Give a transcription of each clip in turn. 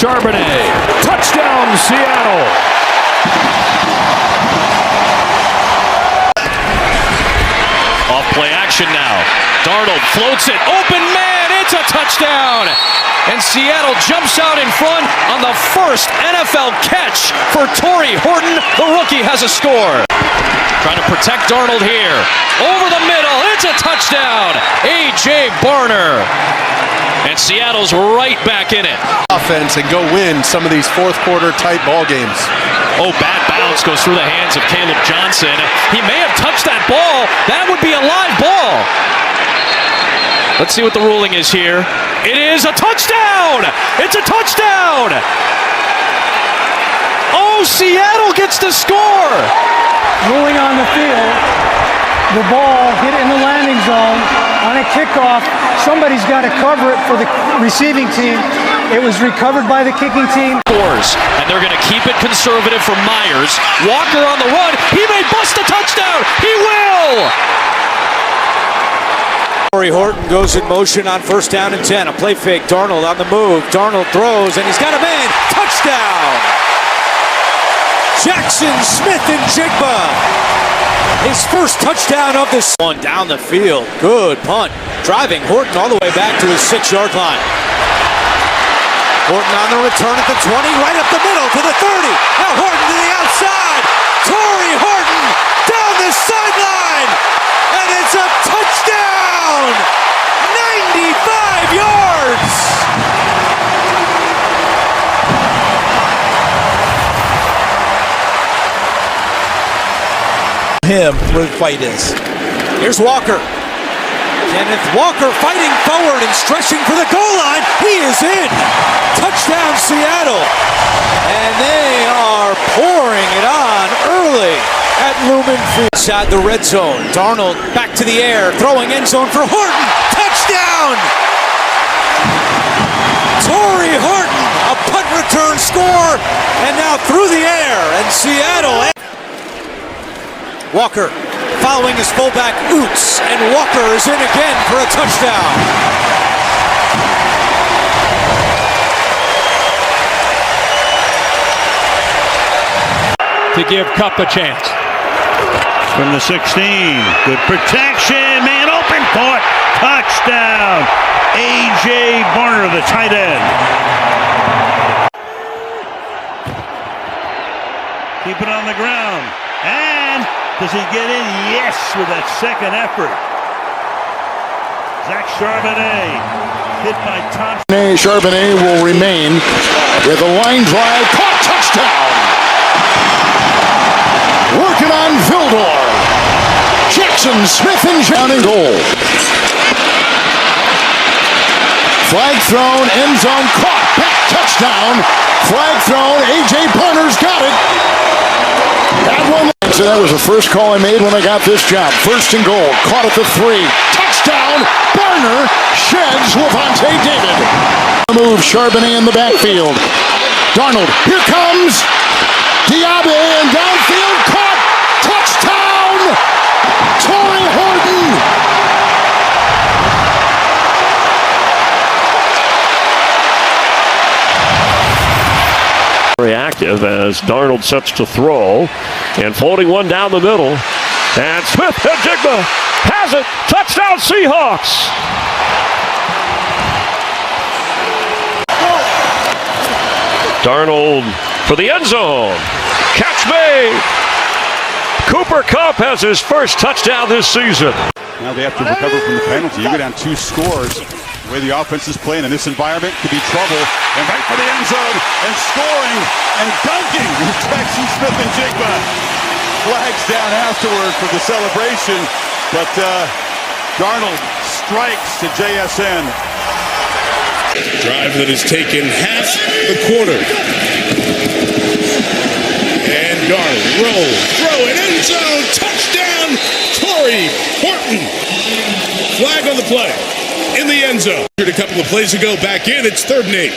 Charbonnet. Touchdown, Seattle. Off play action now. Darnold floats it. Open man. It's a touchdown. And Seattle jumps out in front on the first NFL catch for Torrey Horton. The rookie has a score. Trying to protect Darnold here. Over the middle. It's a touchdown. A.J. Barner. And Seattle's right back in it. Offense and go win some of these fourth quarter tight ball games. Oh, bad bounce goes through the hands of Caleb Johnson. He may have touched that ball. That would be a live ball. Let's see what the ruling is here. It is a touchdown! It's a touchdown! Oh, Seattle gets the score! Ruling on the field, the ball hit in the landing zone on a kickoff. Somebody's got to cover it for the receiving team. It was recovered by the kicking team. And they're going to keep it conservative for Myers. Walker on the run. He may bust a touchdown. He will! Torrey Horton goes in motion on first down and 10. A play fake. Darnold on the move. Darnold throws, and he's got a man. Touchdown! Jackson Smith-Njigba. His first touchdown of this one down the field. Good punt. Driving Horton all the way back to his 6-yard line. Horton on the return at the 20, right up the middle to the 30. Now Horton to the outside. Torrey Horton down the sideline. And it's a touchdown! 95 yards! Him where the fight is. Here's Walker. Kenneth Walker fighting forward and stretching for the goal line. He is in. Touchdown Seattle. And they are pouring it on early at Lumen Field. Inside the red zone. Darnold back to the air. Throwing end zone for Horton. Touchdown. Torrey Horton. A punt return score. And now through the air. And Seattle. Walker following his fullback Oots, and Walker is in again for a touchdown. To give Kupp a chance. From the 16, good protection, man open, caught, touchdown. A.J. Barner, the tight end. Keep it on the ground, and does he get in? Yes, with that second effort. Zach Charbonnet hit by Thompson. Charbonnet will remain with a line drive. Caught, touchdown! Working on Vildor. Jackson Smith and down and goal. Flag thrown, end zone caught, back touchdown. Flag thrown, A.J. Barner's got it. That one. So that was the first call I made when I got this job. First and goal, caught at the 3. Touchdown, Barner sheds Levante David. Move, Charbonnet in the backfield. Darnold, here comes Diaby, and downfield, caught, touchdown, Torrey Horton. Very active as Darnold sets to throw, and floating one down the middle, and Smith-Njigba has it. Touchdown Seahawks. Darnold for the end zone. Catch made. Cooper Kupp has his first touchdown this season. Now they have to recover from the penalty. You go down 2 scores. The way the offense is playing in this environment could be trouble. And right for the end zone and scoring and dunking. Jackson Smith-Njigba. Flags down afterward for the celebration. But Darnold strikes to JSN. Drive that has taken half the quarter. And Darnold rolls, throwing end zone, touchdown, Torrey Horton. Flag on the play. In the end zone. A couple of plays ago, back in, it's 3rd and 8.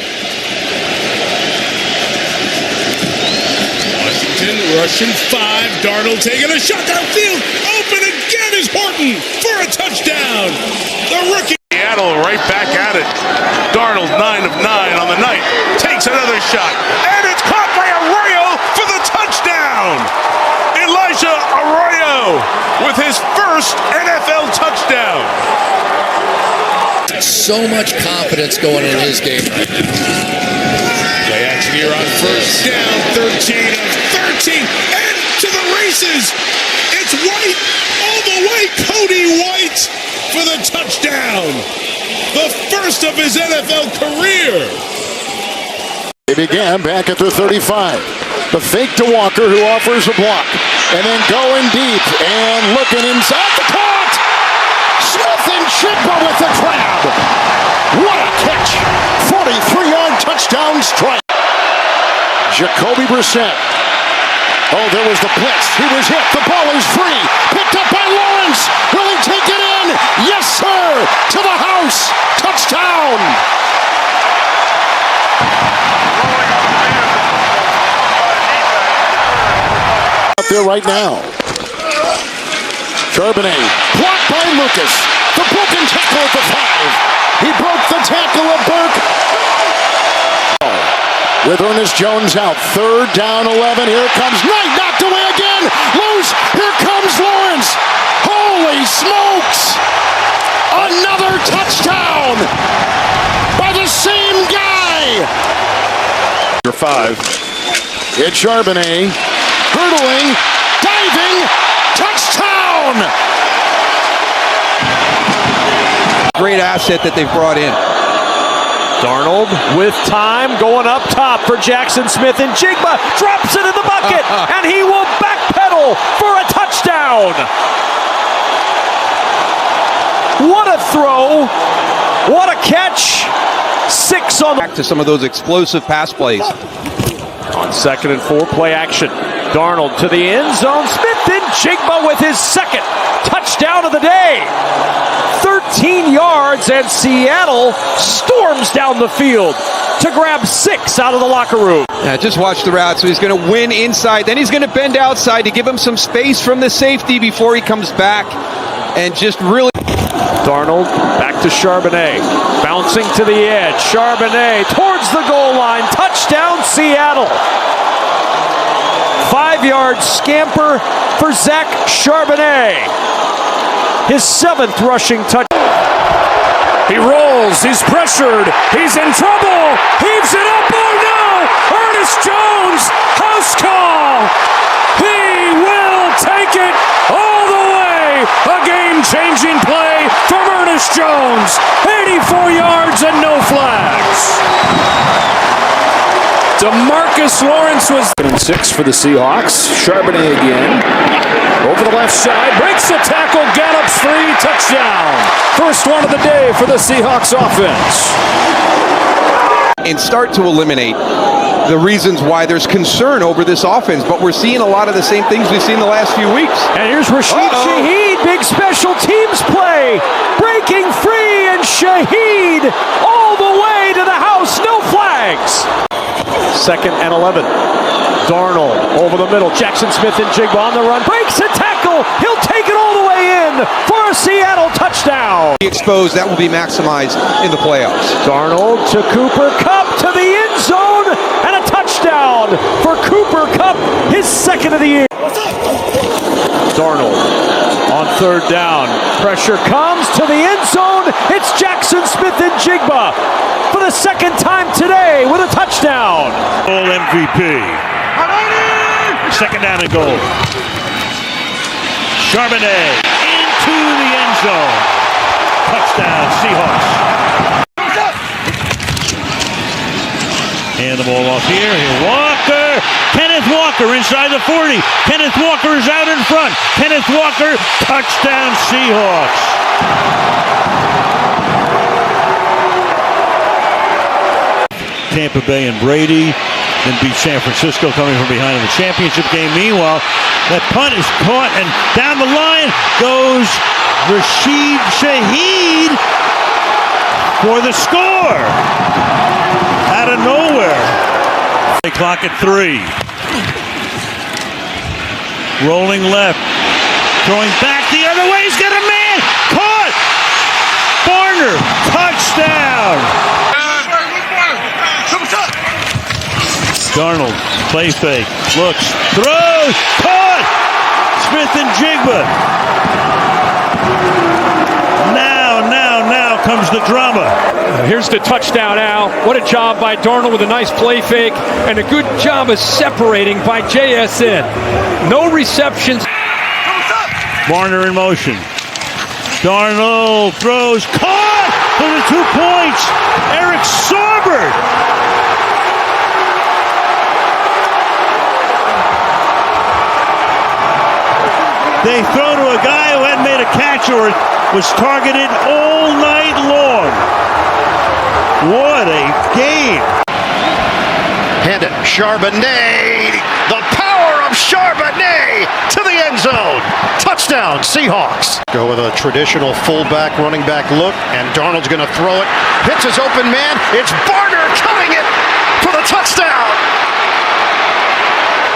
Washington rushing 5. Darnold taking a shot downfield. Open again is Horton for a touchdown. The rookie. Seattle right back at it. Darnold 9 of 9 on the night. Takes Takes another shot. And it's caught by Arroyo for the touchdown. Elijah Arroyo with his first NFL touchdown. So much confidence going in his game. Play action here on first down. 13 of 13. And to the races. It's White all the way. Cody White for the touchdown. The first of his NFL career. They began back at the 35. The fake to Walker, who offers a block. And then going deep and looking inside the caught. Smith and Chigba with the grab. What a catch. 43-yard touchdown strike. Jacoby Brissett. Oh, there was the blitz. He was hit. The ball is free. Picked up by Lawrence. Will he take it in? Yes, sir. To the house. Touchdown. Up there right now. Charbonnet. Blocked by Lucas. The broken tackle at the 5. He broke the tackle of Burke. With Ernest Jones out. 3rd down 11. Here comes Knight. Knocked away again. Loose. Here comes Lawrence. Holy smokes. Another touchdown by the same guy. 5. It's Charbonnet. Hurdling. Diving. Touchdown. Great asset that they've brought in. Darnold with time going up top for Jackson Smith, and Jigba drops it in the bucket, and he will backpedal for a touchdown. What a throw. What a catch. 6 on the... Back to some of those explosive pass plays. On 2nd and 4, play action. Darnold to the end zone. Smith and Jigba with his second touchdown of the day. 13 yards, and Seattle storms down the field to grab 6 out of the locker room. Yeah, just watch the route. So he's going to win inside. Then he's going to bend outside to give him some space from the safety before he comes back. And just really... Darnold back to Charbonnet. Bouncing to the edge. Charbonnet towards the goal line. Touchdown, Seattle. 5-yard scamper for Zach Charbonnet. His 7th rushing touch. He rolls. He's pressured. He's in trouble. Heaves it up. Oh no! Ernest Jones. House call. He will take it all the way. A game-changing play from Ernest Jones. 84 yards and no flags. DeMarcus Lawrence was 6 for the Seahawks. Charbonnet again. Over the left side. Breaks the tackle. Gallup's free. Touchdown. First one of the day for the Seahawks offense. And start to eliminate the reasons why there's concern over this offense. But we're seeing a lot of the same things we've seen the last few weeks. And here's Rashid Shaheed. Big special teams play. Breaking free, and Shaheed all the way to the house. No flags. 2nd and 11. Darnold over the middle. Jackson Smith and Jigba on the run. Breaks a tackle. He'll take it all the way in for a Seattle touchdown. Exposed, that will be maximized in the playoffs. Darnold to Cooper Kupp to the end zone, and a touchdown for Cooper Kupp, his 2nd of the year. Darnold on 3rd down. Pressure comes to the end zone. It's Jackson Smith and Jigba for the 2nd time today with a touchdown. All MVP. 2nd down and goal. Charbonnet into the end zone. Touchdown, Seahawks. Hand the ball off here. Walker. Kenneth Walker inside the 40. Kenneth Walker is out in front. Kenneth Walker. Touchdown, Seahawks. Tampa Bay and Brady. Then beat San Francisco coming from behind in the championship game. Meanwhile, that punt is caught, and down the line goes Rashid Shaheed for the score. Out of nowhere. They clock at 3. Rolling left. Throwing back the other way. He's got a man. Caught. Barner. Touchdown. Darnold, play fake, looks, throws, caught! Smith-Njigba. Now comes the drama. Here's the touchdown, Al. What a job by Darnold with a nice play fake and a good job of separating by JSN. No receptions. Warner in motion. Darnold throws, caught for the 2 points. Eric Saubert. They throw to a guy who hadn't made a catch or was targeted all night long. What a game. Hand it, Charbonnet. The power of Charbonnet to the end zone. Touchdown, Seahawks. Go with a traditional fullback, running back look, and Darnold's going to throw it. Hits his open man. It's Barner coming it for the touchdown.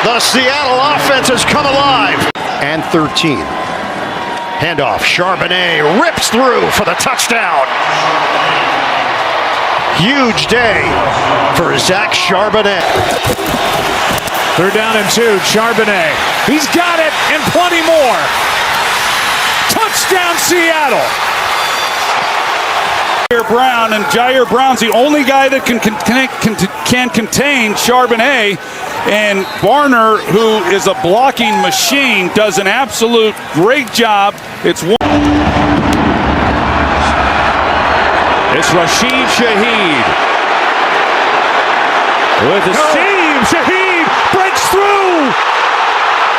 The Seattle offense has come alive. And 13. Handoff, Charbonnet rips through for the touchdown. Huge day for Zach Charbonnet. 3rd down and 2, Charbonnet. He's got it and plenty more. Touchdown, Seattle. Jair Brown, and Jair Brown's the only guy that can contain Charbonnet. And Barner, who is a blocking machine, does an absolute great job. It's Rashid Shaheed. With the seam, Shaheed breaks through.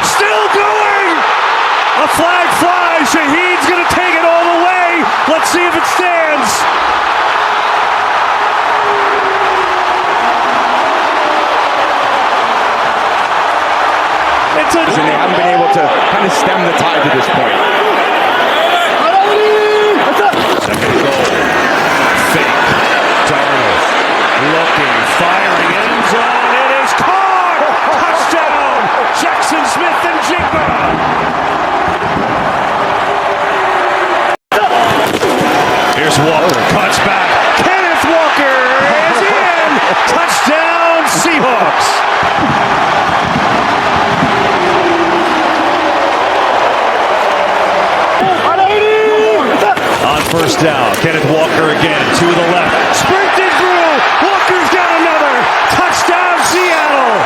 Still going. A flag flies. Shaheed's going to take it all the way. Let's see if it stands. And they haven't been able to kind of stem the tide to this point. Second goal. Fake. Darnold looking, firing, end zone. It is caught! Touchdown! Jackson Smith-Njigba. Here's Walker, cuts back. Kenneth Walker is in! Touchdown, Seahawks! First down, Kenneth Walker again, to the left, sprinted through, Walker's got another, touchdown Seattle!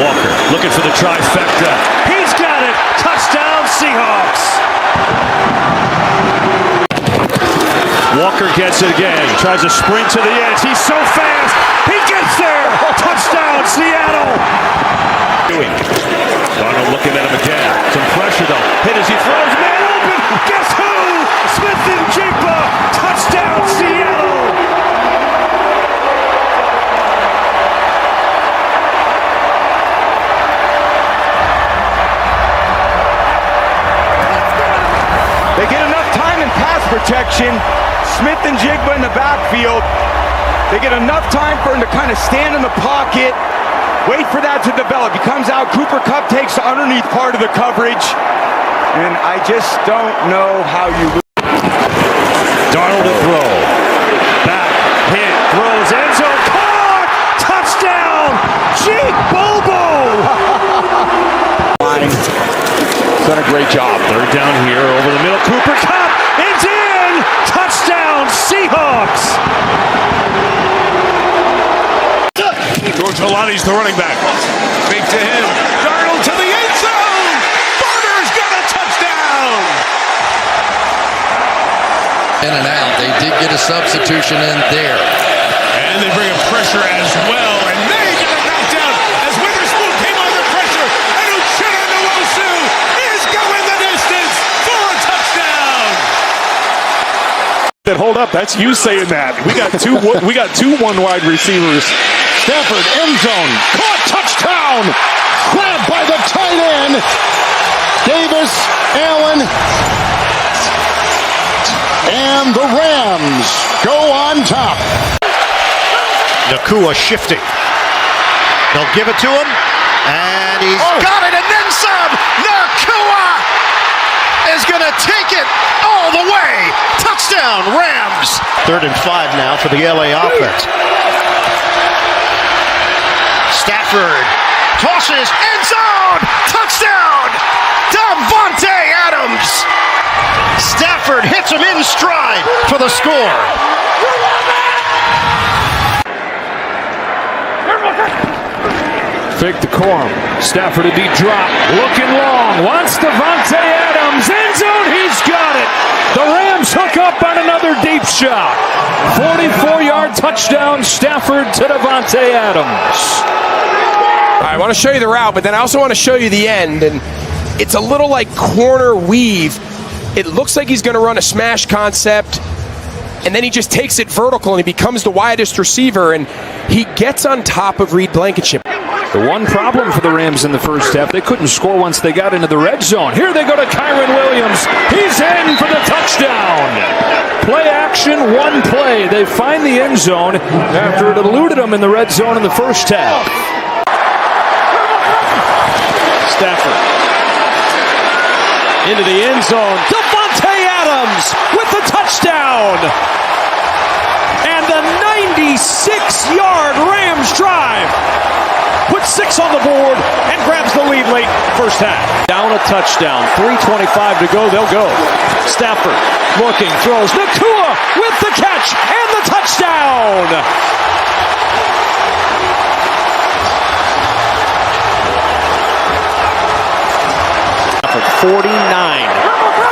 Walker looking for the trifecta, he's got it, touchdown Seahawks! Walker gets it again, tries to sprint to the edge, he's so fast, he gets there, touchdown Seattle! Darnold looking at him again. Some pressure though. Hit as he throws. Man open. Guess who? Smith-Njigba. Touchdown Seattle. They get enough time in pass protection. Smith-Njigba in the backfield. They get enough time for him to kind of stand in the pocket. Wait for that to develop. He comes out. Cooper Kupp takes the underneath part of the coverage. And I just don't know how you lose. Darnold to throw. Back. Hit. Throws. End zone. Caught. Touchdown. Jake Bobo. Done a great job. 3rd down here. Over the middle. Cooper Kupp. It's in. Touchdown Seahawks. George Holani's the running back. Fake to him. Darnold to the end zone. Barner's got a touchdown. In and out. They did get a substitution in there. And they bring a pressure as well. And they get it knocked out as Witherspoon came under pressure. And Uchenna Nwosu is going the distance for a touchdown. That hold up. That's you saying that. We got two one wide receivers. Stafford, end zone, caught, touchdown! Grabbed by the tight end. Davis, Allen, and the Rams go on top. Nakua shifting. They'll give it to him, and he's got it, and then some! Nakua is going to gonna take it all the way. Touchdown, Rams. 3rd and 5 now for the LA offense. Stafford tosses, end zone, touchdown, Davante Adams. Stafford hits him in stride for the score. Fake the corn. Stafford a deep drop. Looking long. Wants Davante Adams. End zone. He's got it. The Rams hook up on another deep shot. 44-yard touchdown. Stafford to Davante Adams. I want to show you the route, but then I also want to show you the end. And it's a little like corner weave. It looks like he's going to run a smash concept, and then he just takes it vertical and he becomes the widest receiver, and he gets on top of Reed Blankenship. The one problem for the Rams in the first half, they couldn't score once they got into the red zone. Here they go to Kyren Williams. He's in for the touchdown. Play action, one play. They find the end zone after it eluded them in the red zone in the first half. Stafford into the end zone. Davante Adams with the touchdown. And the 96-yard Rams drive puts 6 on the board and grabs the lead late first half. Down a touchdown. 3:25 to go. They'll go. Stafford looking, throws. Nakua with the catch and the touchdown. 49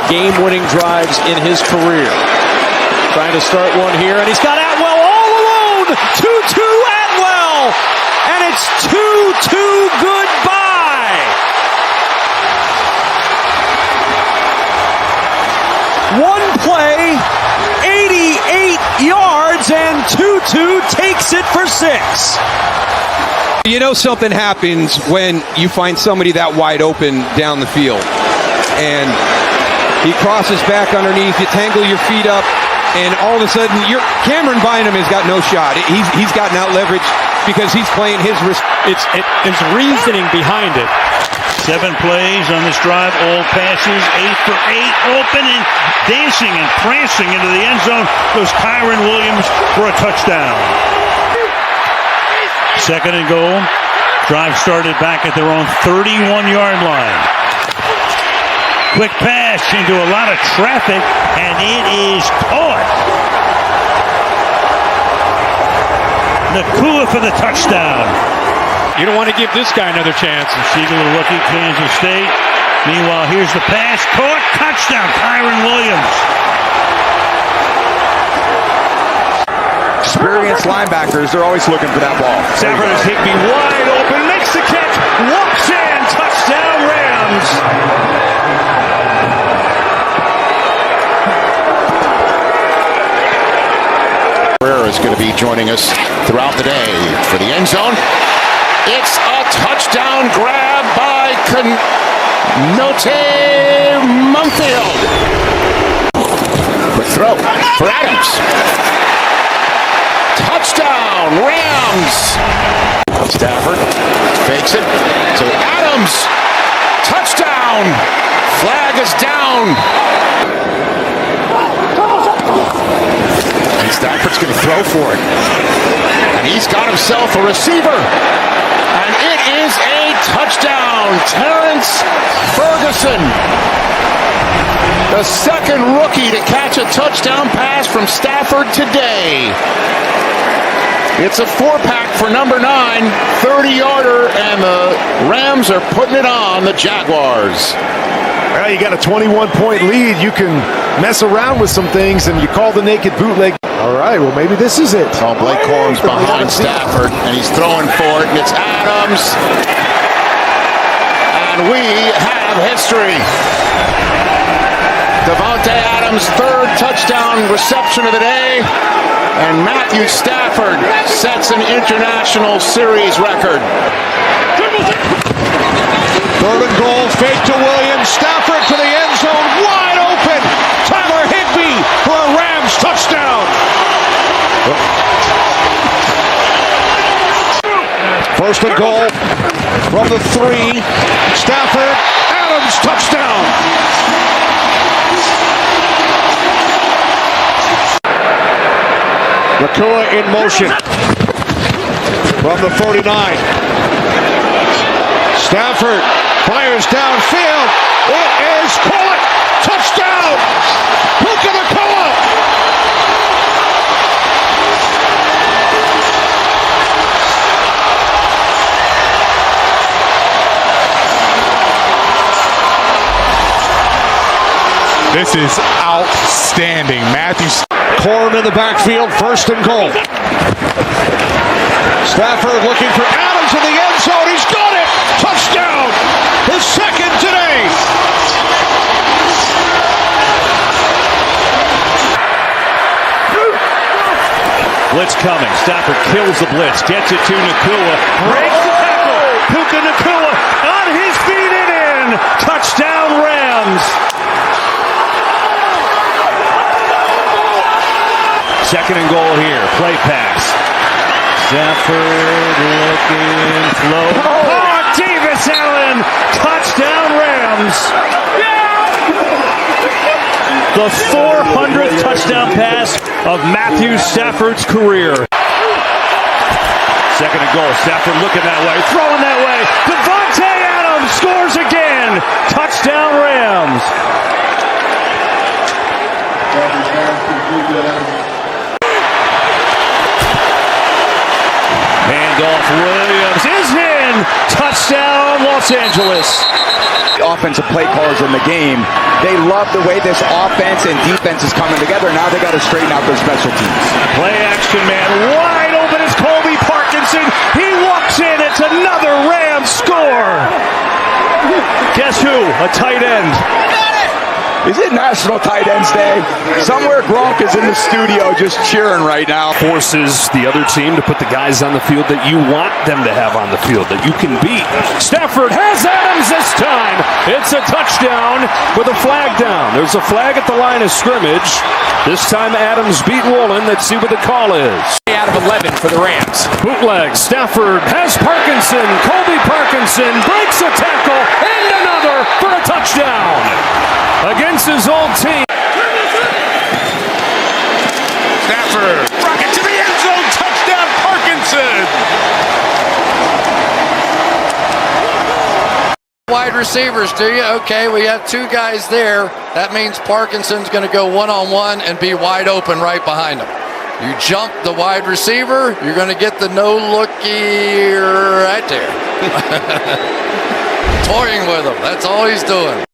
game-winning drives in his career. Trying to start one here, and he's got Atwell all alone. 2-2 Atwell, and it's 2-2 goodbye. One play, 88 yards, and 2-2 takes it for 6. You know something happens when you find somebody that wide open down the field. And he crosses back underneath, you tangle your feet up, and all of a sudden, Cameron Bynum has got no shot. He's gotten out leverage because he's playing his risk. It's reasoning behind it. 7 plays on this drive, all passes, 8 for 8, open and dancing and prancing into the end zone goes Kyren Williams for a touchdown. 2nd and goal. Drive started back at their own 31-yard line. Quick pass into a lot of traffic, and it is caught. Nakua for the touchdown. You don't want to give this guy another chance. Siegel, a rookie, Kansas State. Meanwhile, here's the pass. Caught. Touchdown, Kyren Williams. Experienced linebackers, they're always looking for that ball. Stafford is Higbee wide open, makes the catch, walks in, touchdown Rams. Is going to be joining us throughout the day for the end zone. It's a touchdown grab by Note Mumfield. Quick throw for Adams. Touchdown, Rams. Stafford fakes it to Adams. Touchdown. Flag is down. And Stafford's going to throw for it. And he's got himself a receiver. And it is a touchdown. Terrence Ferguson, the second rookie to catch a touchdown pass from Stafford today. It's a 4-pack for number 9, 30-yarder, and the Rams are putting it on the Jaguars. Well, you got a 21-point lead. You can mess around with some things, and you call the naked bootleg. All right, well, maybe this is it. Oh, Blake Corum's behind Stafford, and he's throwing for it, and it's Adams. And we have history. Davante Adams' 3rd touchdown reception of the day, and Matthew Stafford sets an international series record. 3rd and goal, fake to Williams. Stafford to the end zone, wide open. Tyler Higbee for a Rams touchdown. 1st and goal from the 3. Stafford, Adams touchdown. Nakua in motion from the 49. Stafford fires downfield. It is caught. Touchdown! Puka Nakua! This is outstanding. Matthew Corum in the backfield, first and goal. Stafford looking for Adams in the end zone. He's got it! Touchdown! His second today! Blitz coming. Stafford kills the blitz. Gets it to Nakua. Breaks the tackle. Puka Nakua on his feet and in. Touchdown Rams. Second and goal here. Play pass. Stafford looking slow. Oh, Davis Allen. Touchdown Rams. The 400th touchdown pass of Matthew Stafford's career. Second and goal. Stafford looking that way. Throwing that way. Devontae Adams scores again. Touchdown Rams. Handoff Williams is in. Touchdown Los Angeles. Offensive play callers in the game, they love the way this offense and defense is coming together. Now they got to straighten out their special teams. Play action man wide open is Colby Parkinson. He walks in. It's another Rams score. Guess who? A tight end. Is it National Tight Ends Day? Somewhere Gronk is in the studio just cheering right now. Forces the other team to put the guys on the field that you want them to have on the field, that you can beat. Stafford has Adams this time. It's a touchdown with a flag down. There's a flag at the line of scrimmage. This time Adams beat Woolen. Let's see what the call is. Out of 11 for the Rams. Bootleg. Stafford has Parkinson. Colby Parkinson breaks a tackle and another for a touchdown against his old team. Stafford, rocket to the end zone, touchdown Parkinson. Wide receivers, do you? Okay, we have two guys there. That means Parkinson's going to go one-on-one and be wide open right behind him. You jump the wide receiver, you're going to get the no-looky right there. Toying with him. That's all he's doing.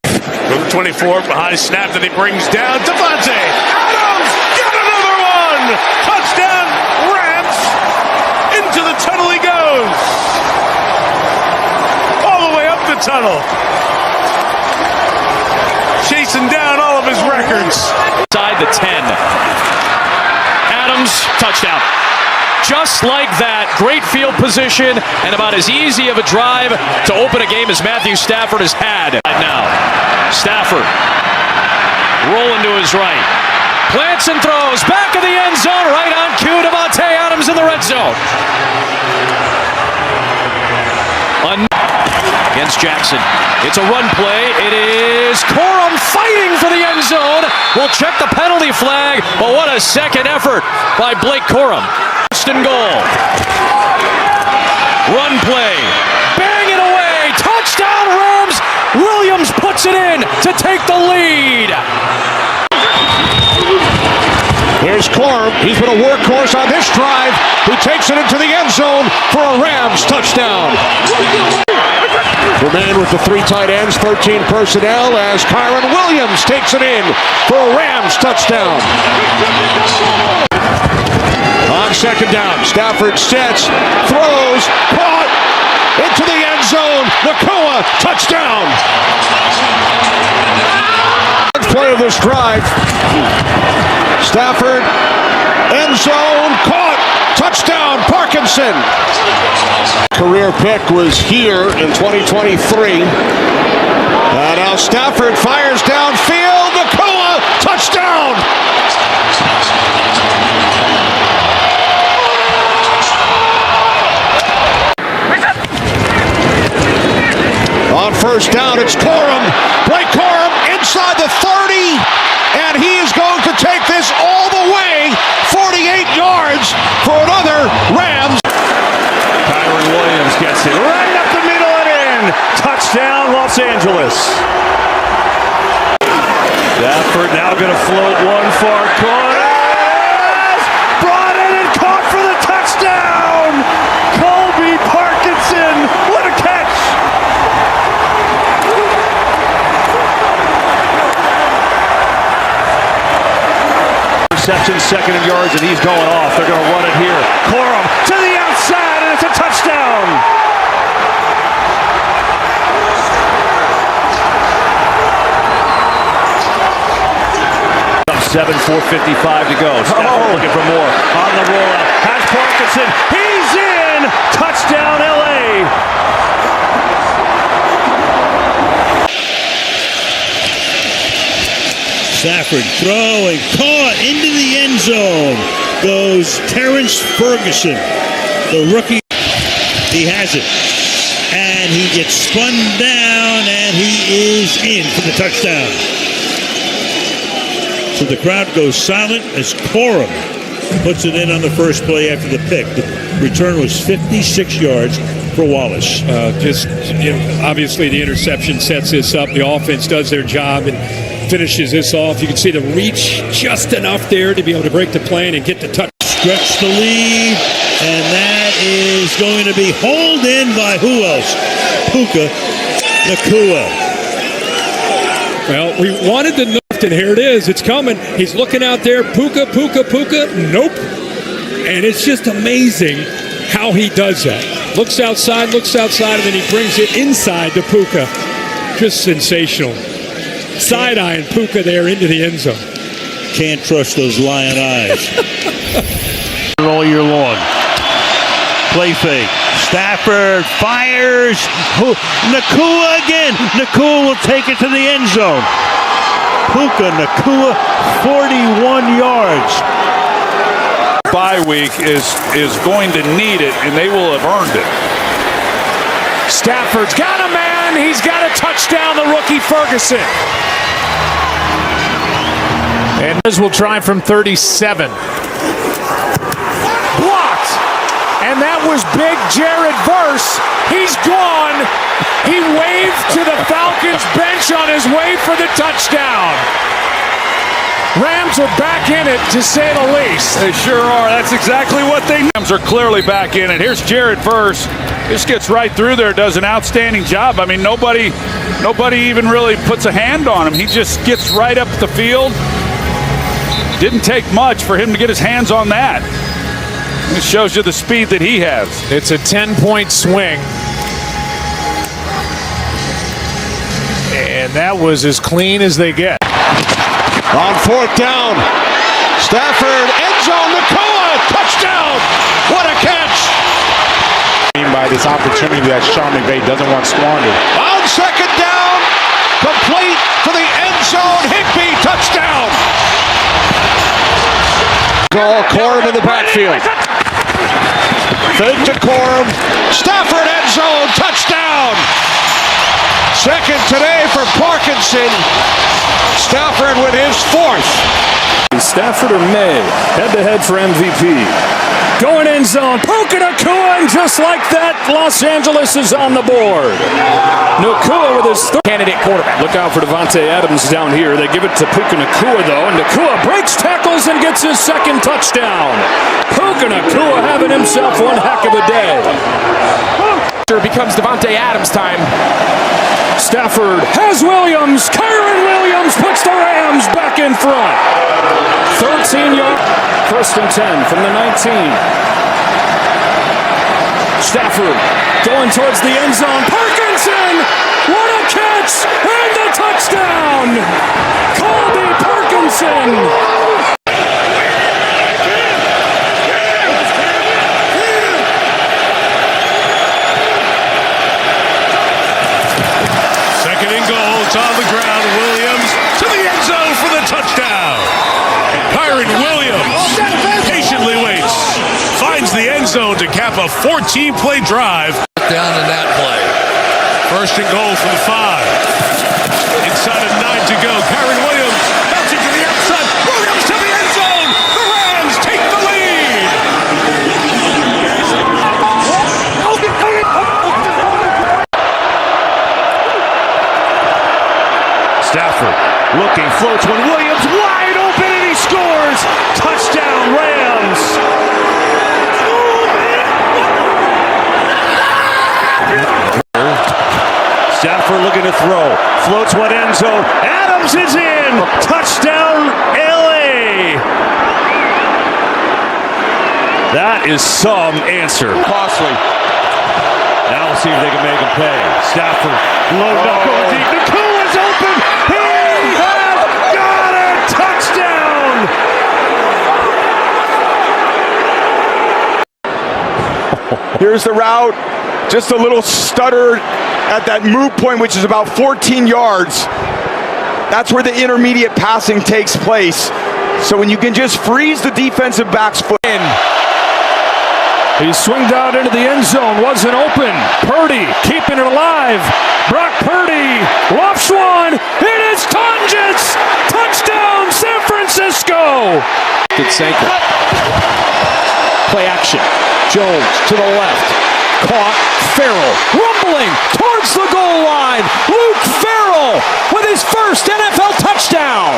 From 24 behind snap that he brings down. Devontae Adams got another one. Touchdown Rams. Into the tunnel he goes. All the way up the tunnel. Chasing down all of his records. Side the 10. Adams, touchdown. Just like that, great field position and about as easy of a drive to open a game as Matthew Stafford has had. Now, Stafford rolling to his right. Plants and throws, back of the end zone, right on cue. Devontae Adams in the red zone. Against Jackson. It's a run play. It is Corum fighting for the end zone. We'll check the penalty flag, but what a second effort by Blake Corum. First and goal. Run play. Bang it away. Touchdown Rams. Williams puts it in to take the lead. Here's Corum. He's been a workhorse on this drive. He takes it into the end zone for a Rams touchdown. Remain with the three tight ends, 13 personnel as Kyron Williams takes it in for a Rams touchdown. On second down, Stafford sets, throws, caught, into the end zone. Nakua, touchdown. Play of this drive. Stafford, end zone, caught, touchdown, Parkinson. Career pick was here in 2023. And now Stafford fires downfield, Nakua, touchdown. On first down, it's Corum. Blake Corum inside the 30, and he is going to take this all the way 48 yards Los Angeles. Stafford now going to float one far corner. Brought in and caught for the touchdown. Colby Parkinson. What a catch. Reception, second in yards, and he's going off. They're going to run it here. Corum to the outside, and it's a touchdown. 4:55 to go. Stafford looking for more. On the rollout. Has Parkinson. He's in. Touchdown, LA. Stafford throwing. Caught into the end zone. Goes Terrence Ferguson, the rookie. He has it. And he gets spun down, and he is in for the touchdown. So the crowd goes silent as Corum puts it in on the first play after the pick. The return was 56 yards for Wallace. Obviously the interception sets this up. The offense does their job and finishes this off. You can see the reach just enough there to be able to break the plane and get the touch. Stretch the lead, and that is going to be hauled in by who else? Puka Nacua. Well, we wanted the and here it is. It's coming. He's looking out there. Puka. Nope. And it's just amazing how he does that. Looks outside, and then he brings it inside to Puka. Just sensational. Side-eyeing Puka there into the end zone. Can't trust those lion eyes. All year long. Play fake. Stafford fires. Nacua again. Nacua will take it to the end zone. Puka Nacua, 41 yards. Bye week is going to need it, and they will have earned it. Stafford's got a man. He's got a touchdown, the rookie Ferguson. And this will try from 37. Blocked. And that was big Jared Verse. He's gone. He waved to the Falcons bench on his way for the touchdown. Rams are back in it, to say the least. They sure are. That's exactly what they Rams are clearly back in it. Here's Jared Verse. Just gets right through there, does an outstanding job. I mean, nobody even really puts a hand on him. He just gets right up the field. Didn't take much for him to get his hands on that. It shows you the speed that he has. It's a 10-point swing. And that was as clean as they get. On fourth down, Stafford, end zone, Nacua, touchdown! What a catch! By this opportunity that Sean McVay doesn't want squandered. On second down, complete for the end zone, Higbee, touchdown! Corum in the backfield. Fake to Corum, Stafford, end zone, touchdown! Second today for Parkinson. Stafford with his fourth. Stafford or May, head-to-head for MVP. Going end zone, Puka Nacua, and just like that, Los Angeles is on the board. Nacua with his third candidate quarterback. Look out for Davante Adams down here. They give it to Puka Nacua, though, and Nacua breaks tackles and gets his second touchdown. Puka Nacua having himself one heck of a day. It becomes Davante Adams time. Stafford has Williams. Kyron Williams puts the Rams back in front. 13 yards. First and 10 from the 19. Stafford going towards the end zone. Parkinson! What a catch! And the touchdown! Colby Parkinson! It's on the ground. Williams to the end zone for the touchdown. Kyron Williams patiently waits. Finds the end zone to cap a 14-play drive. Down in that play. First and goal for the 5. Inside of 9 to go. Kyron Williams bouncing to the outside. Williams to the end zone. The Rams take the lead. floats one. Williams wide open and he scores. Touchdown, Rams. Stafford looking to throw. Floats one end zone. Adams is in. Touchdown, LA. That is some answer. Costly. Now we'll see if they can make him pay. Stafford loaded up, going deep. Nakua's open. He has got it. Touchdown. Here's the route. Just a little stutter at that move point, which is about 14 yards. That's where the intermediate passing takes place. So when you can just freeze the defensive back's foot. He swinged out into the end zone, wasn't open. Purdy keeping it alive. Brock Purdy lofts one. It is Tonjes. Touchdown, San Francisco. Good Sanka. Play action. Jones to the left. Caught. Farrell rumbling towards the goal line. Luke Farrell with his first NFL touchdown.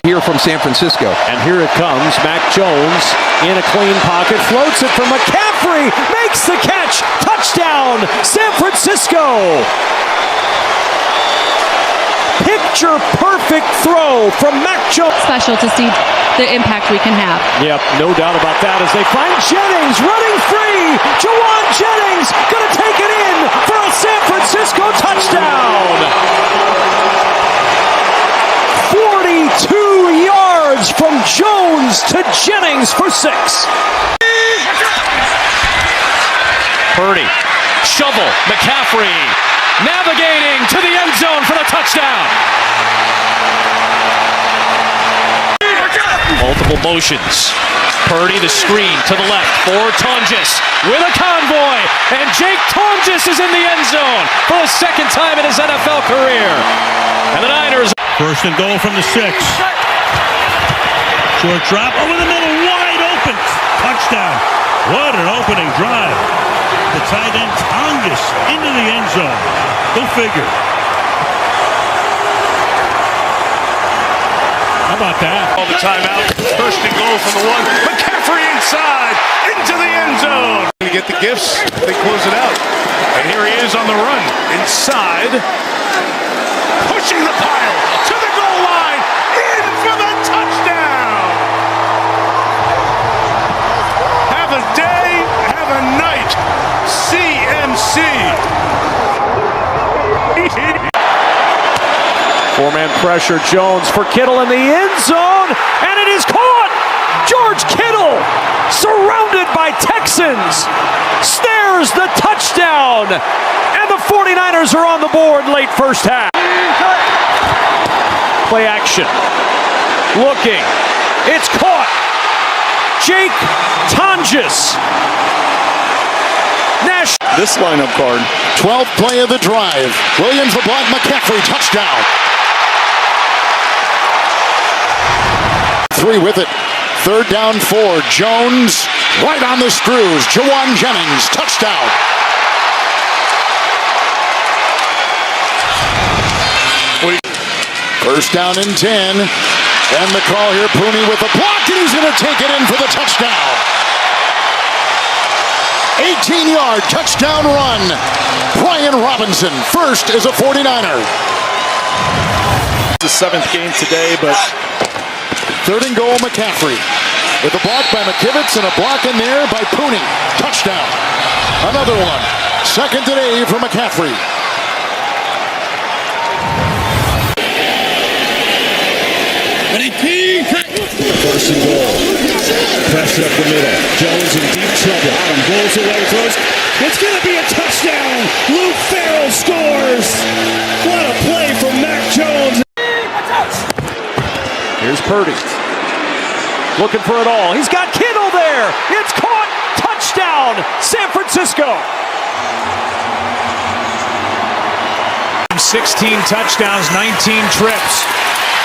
Here from San Francisco. And here it comes. Mac Jones in a clean pocket. Floats it from McCaffrey. Makes the catch. Touchdown, San Francisco. Picture perfect throw from Mac Jones. Special to see the impact we can have. Yep, no doubt about that as they find Jennings running free. Jawan Jennings going to take it in for a San Francisco touchdown. 42 yards from Jones to Jennings for 6. Purdy, shovel, McCaffrey, navigating to the end zone for the touchdown. Multiple motions. Purdy the screen to the left for Tonjes with a convoy. And Jake Tonjes is in the end zone for the second time in his NFL career. And the Niners. First and goal from the 6. Short drop over the middle, wide open. Touchdown. What an opening drive. The tight end Tonjes into the end zone. Go figure. How about that? All the timeout. First and goal from the 1. McCaffrey inside into the end zone. To get the gifts, they close it out. And here he is on the run inside. Pushing the pile to the goal line. In for the touchdown. Have a day, have a night. CMC. Four-man pressure. Jones for Kittle in the end zone. And it is caught. George Kittle, surrounded by Texans, snares the touchdown. And the 49ers are on the board late first half. Play action. Looking. It's caught. Jake Tonjes. This lineup card. 12th play of the drive. Williams the block. McCaffrey touchdown. 3 with it. Third down 4. Jones right on the screws. Jawan Jennings touchdown. First down and 10. And the call here, Pooney with the block, and he's going to take it in for the touchdown. 18-yard touchdown run. Brian Robinson, first as a 49er. The 7th game today, but third and goal, McCaffrey. With a block by McKivitz and a block in there by Pooney. Touchdown. Another one. Second today for McCaffrey. First and goal. Pressure up the middle. Jones in deep trouble. Adam goes away, throws. It's going to be a touchdown. Luke Farrell scores. What a play from Mac Jones. Here's Purdy. Looking for it all. He's got Kittle there. It's caught. Touchdown, San Francisco. 16 touchdowns, 19 trips.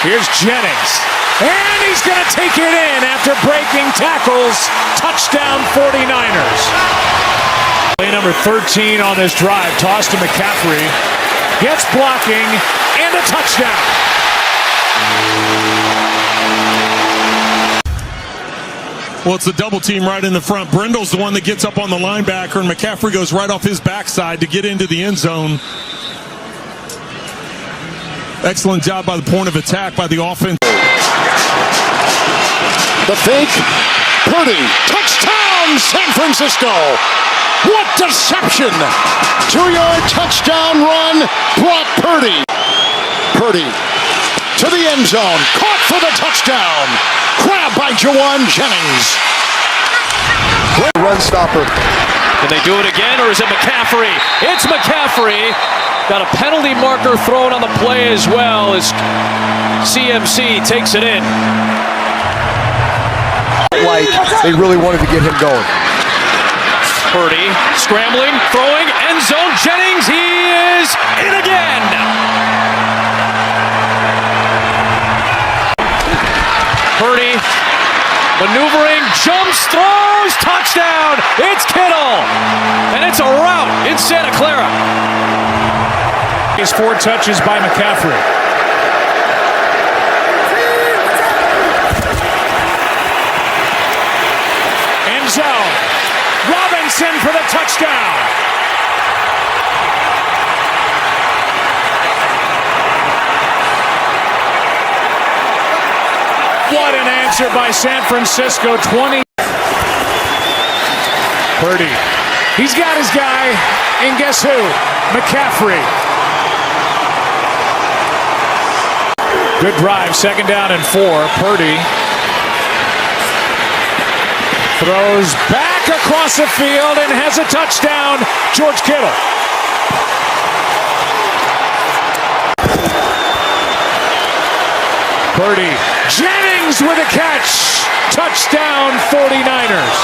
Here's Jennings. And he's going to take it in after breaking tackles. Touchdown 49ers. Play number 13 on this drive. Toss to McCaffrey. Gets blocking. touchdown. Well, it's a double team right in the front. Brindle's the one that gets up on the linebacker, and McCaffrey goes right off his backside to get into the end zone. Excellent job by the point of attack by the offense. The fake. Purdy. Touchdown, San Francisco. What deception. 2-yard touchdown run. Brock Purdy. Purdy to the end zone. Caught for the touchdown. Grabbed by Jawan Jennings. Great run stopper. Can they do it again, or is it McCaffrey? It's McCaffrey. Got a penalty marker thrown on the play as well as CMC takes it in. Like they really wanted to get him going. Purdy scrambling, throwing, end zone. Jennings, he is in again. Purdy maneuvering, jumps, throws, touchdown. It's Kittle, and it's a rout in Santa Clara. His 4 touches by McCaffrey. End zone. Robinson for the touchdown. What an answer by San Francisco. 20. Purdy. He's got his guy, and guess who? McCaffrey. Good drive, 2nd down and 4. Purdy throws back across the field and has a touchdown. George Kittle. Purdy. Jennings with a catch. Touchdown 49ers.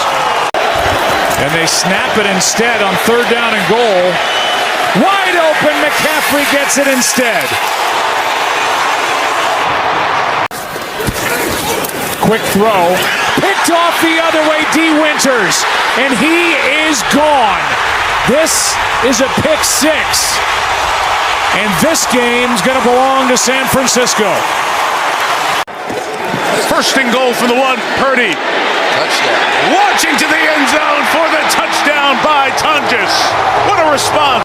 And they snap it instead on 3rd down and goal. Wide open, McCaffrey gets it instead. Quick throw. Picked off the other way, D. Winters. And he is gone. This is a pick 6. And this game's going to belong to San Francisco. 1st and goal for the 1. Purdy. Touchdown. Launching to the end zone for the touchdown by Tonjes. What a response.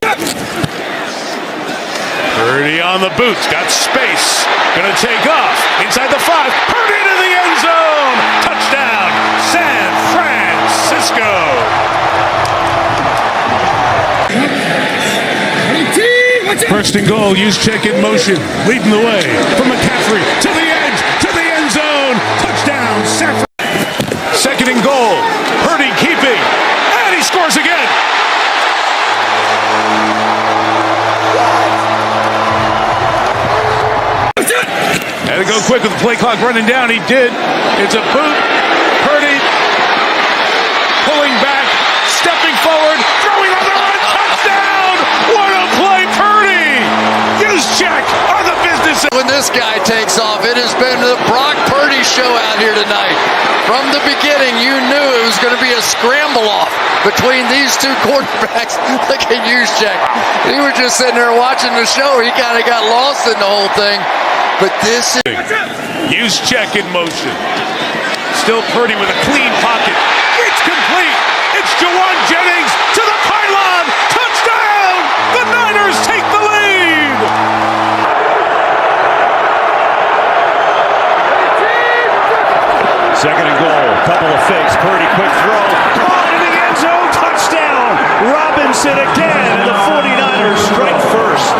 Purdy on the boots. Got space. Gonna take off. Inside the 5. Purdy to the end zone. Touchdown. San Francisco. 1st and goal. Use check in motion. Leading the way from McCaffrey to the edge. To the end zone. Touchdown. San Francisco. 2nd and goal. Purdy keeping. And he scores again. Had to go quick with the play clock running down. He did. It's a boot. Purdy pulling back, stepping forward, throwing on the run. Touchdown! What a play, Purdy! Use check on the business. When this guy takes off, it has been the Brock Purdy show out here tonight. From the beginning, you knew it was going to be a scramble off between these two quarterbacks. Look at Juszczyk. He was just sitting there watching the show. He kind of got lost in the whole thing. But this is... Juszczyk in motion. Still Purdy with a clean pocket. It's complete. It's Jawan Jennings to the pylon. Touchdown! The Niners take the lead. 2nd and goal. Couple of fakes. Purdy, quick throw. Caught in the end zone. Touchdown. Robinson again. And the 49ers strike first.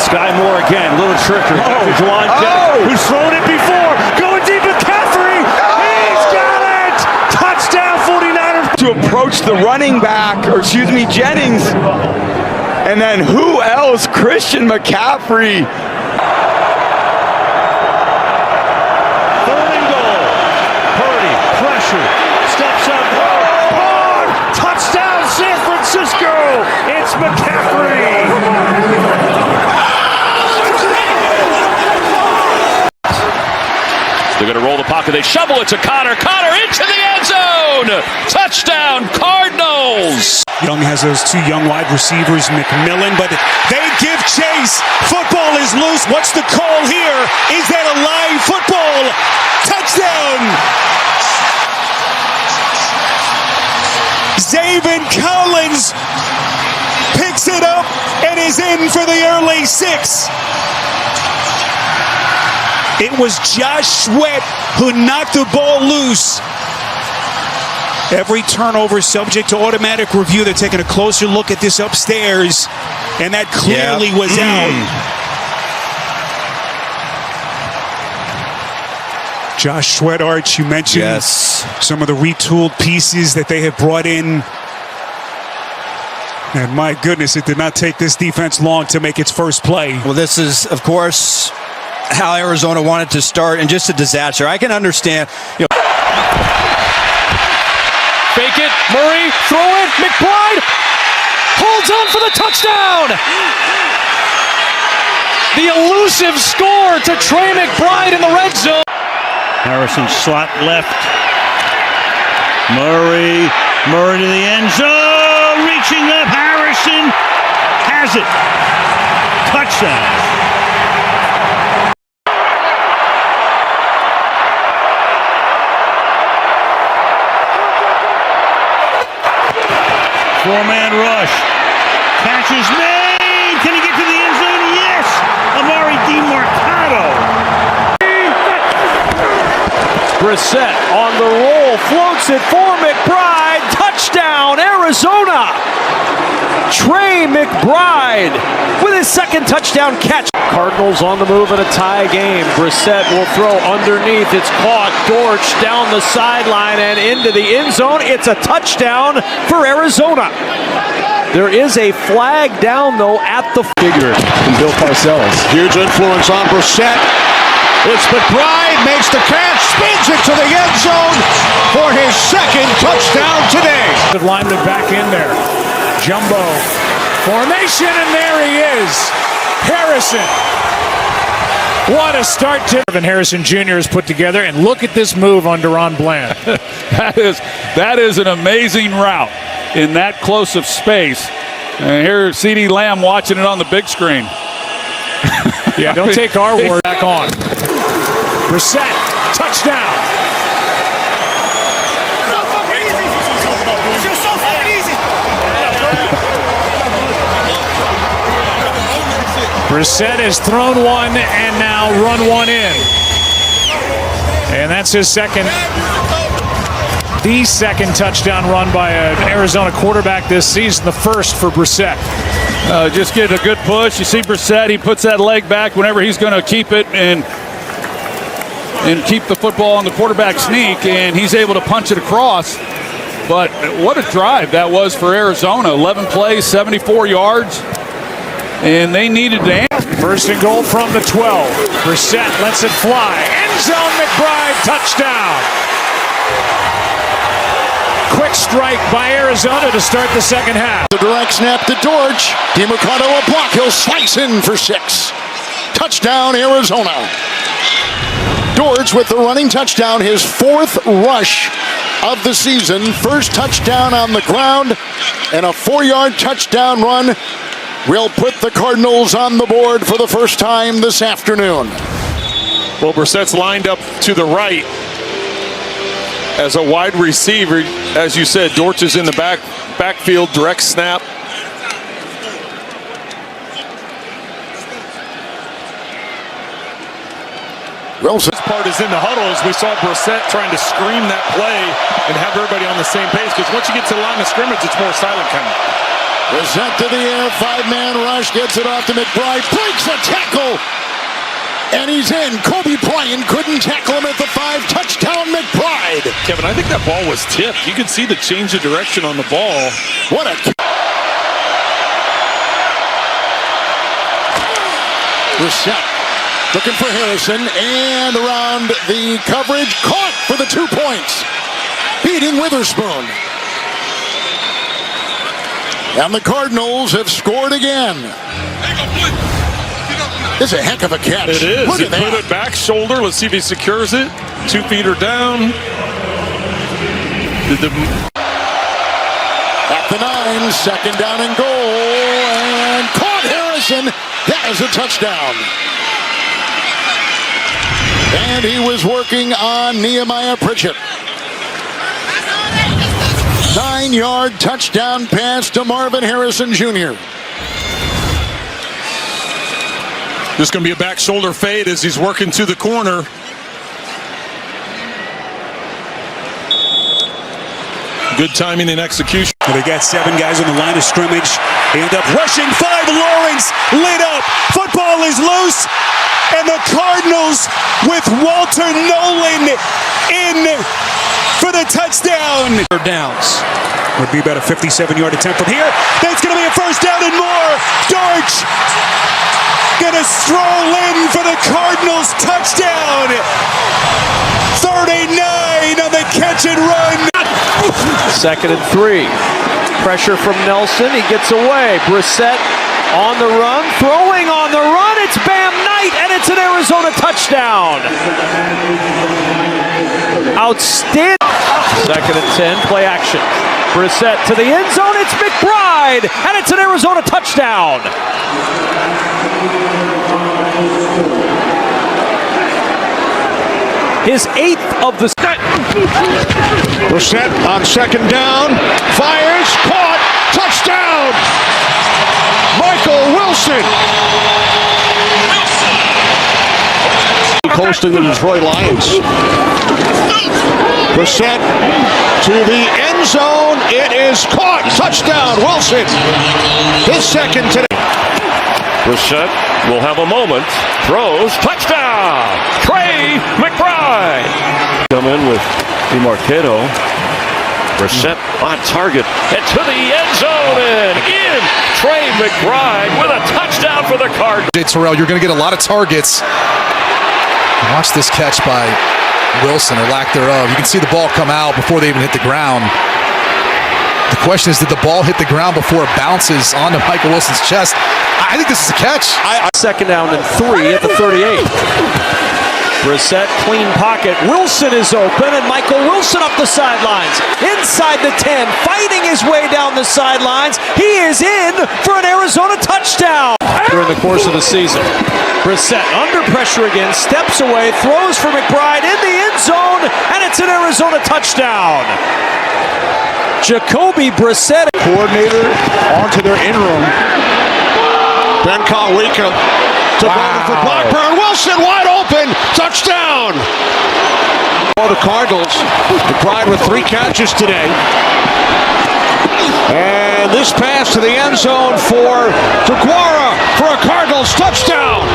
Sky Moore again. Little trickery. Juwan Jennings, who's thrown it before. Going deep with McCaffrey. He's got it. Touchdown 49ers. To approach the running back, or excuse me, Jennings. And then who else? Christian McCaffrey. 3rd and goal. Purdy, pressure, steps up. Oh, touchdown San Francisco. It's McCaffrey. They're going to roll the pocket. They shovel it to Connor. Connor into the end zone. zone. Touchdown, Cardinals. Young has those two young wide receivers, McMillan, but they give chase. Football is loose. What's the call here? Is that a live football? Touchdown! Zaven Collins picks it up and is in for the early 6. It was Josh Sweat who knocked the ball loose. Every turnover subject to automatic review. They're taking a closer look at this upstairs, and that clearly was out. Josh Sweat, Arch, you mentioned some of the retooled pieces that they have brought in. And my goodness, it did not take this defense long to make its first play. Well, this is, of course, how Arizona wanted to start, and just a disaster. I can understand. Fake it, Murray, throw it, McBride holds on for the touchdown! The elusive score to Trey McBride in the red zone. Harrison slot left. Murray to the end zone, reaching up, Harrison has it. Touchdown. Four-man rush. Catch is made. Can he get to the end zone? Yes. Amari DiMarcado. Brissett on the roll, floats it for McBride. Touchdown, Arizona. Trey McBride with his second touchdown catch. Cardinals on the move in a tie game. Brissett will throw underneath. It's caught. Dortch down the sideline and into the end zone. It's a touchdown for Arizona. There is a flag down, though, at the figure. From Bill Parcells. Huge influence on Brissett. It's McBride, makes the catch, spins it to the end zone for his second touchdown today. The lineman back in there. Jumbo formation, and there he is. Harrison. What a start to Harrison Jr. has put together, and look at this move on Deron Bland. that is an amazing route in that close of space. And here's CeeDee Lamb watching it on the big screen. Yeah, don't take our word back on. Brissett, touchdown. Brissett has thrown one and now run one in. And that's his second, the second touchdown run by an Arizona quarterback this season, the first for Brissett. Just get a good push. You see Brissett, he puts that leg back whenever he's going to keep it and keep the football on the quarterback sneak, and he's able to punch it across. But what a drive that was for Arizona. 11 plays, 74 yards. And they needed to answer. First and goal from the 12. Brissett lets it fly. End zone, McBride, touchdown. Quick strike by Arizona to start the second half. The direct snap to Dortch. DiMarcado a block. He'll slice in for 6. Touchdown, Arizona. Dortch with the running touchdown, his 4th rush of the season. First touchdown on the ground, and a 4-yard touchdown run will put the Cardinals on the board for the first time this afternoon. Well, Brissett's lined up to the right as a wide receiver. As you said, Dortch is in the backfield, direct snap. Wilson. This part is in the huddle as we saw Brissett trying to scream that play and have everybody on the same page, because once you get to the line of scrimmage, it's more silent kind of. Brissett to the air, 5-man rush, gets it off to McBride, breaks a tackle, and he's in. Kobe Bryant couldn't tackle him at the 5. Touchdown, McBride. Kevin, I think that ball was tipped. You could see the change of direction on the ball. What a... Brissett looking for Harrison, and around the coverage, caught for the 2 points, beating Witherspoon. And the Cardinals have scored again. It's a heck of a catch. It is. Look He at that. put it back shoulder. Let's see if he secures it. 2 feet are down. At the 9, second down and goal, and caught Harrison. That is a touchdown. And he was working on Nehemiah Pritchett. 9-yard touchdown pass to Marvin Harrison Jr. This is going to be a back shoulder fade as he's working to the corner. Good timing and execution. They got 7 guys on the line of scrimmage. They end up rushing 5. Lawrence lit up. Football is loose. And the Cardinals with Walter Nolan in for the touchdown. Downs. Would be about a 57-yard attempt from here. That's going to be a first down and more. Dortch gonna stroll in for the Cardinals touchdown. 39 on the catch and run. 2nd and 3. Pressure from Nelson. He gets away. Brissett on the run. Throwing on the run. It's Bam Knight, and it's an Arizona touchdown. Outstanding. 2nd and 10. Play action. Brissett to the end zone. It's McBride, and it's an Arizona touchdown. His 8th of the set. Brissett on 2nd down. Fires. Caught. Touchdown. Michael Wilson. Hosting the Detroit Lions. Brissett to the end zone. It is caught. Touchdown. Wilson. His 2nd today. Brissett will have a moment. Throws. Touchdown! Trey McBride. Come in with DeMarcado. Brissett on target. And to the end zone and in. Trey McBride with a touchdown for the Cardinals. Jay Terrell, you're going to get a lot of targets. Watch this catch by Wilson, or lack thereof. You can see the ball come out before they even hit the ground. The question is, did the ball hit the ground before it bounces onto Michael Wilson's chest? I think this is a catch. 2nd down and 3 at the 38. Brissett, clean pocket. Wilson is open, and Michael Wilson up the sidelines. Inside the 10, fighting his way down the sidelines. He is in for an Arizona touchdown. During the course of the season, Brissett under pressure again, steps away, throws for McBride in the end zone, and it's an Arizona touchdown. Jacoby Brissett. Coordinator onto their in-room. Ben Kalwika took over for Blackburn. Wilson wide open. Touchdown. For the Cardinals. McBride with 3 catches today. And this pass to the end zone for Deguara for a Cardinals touchdown.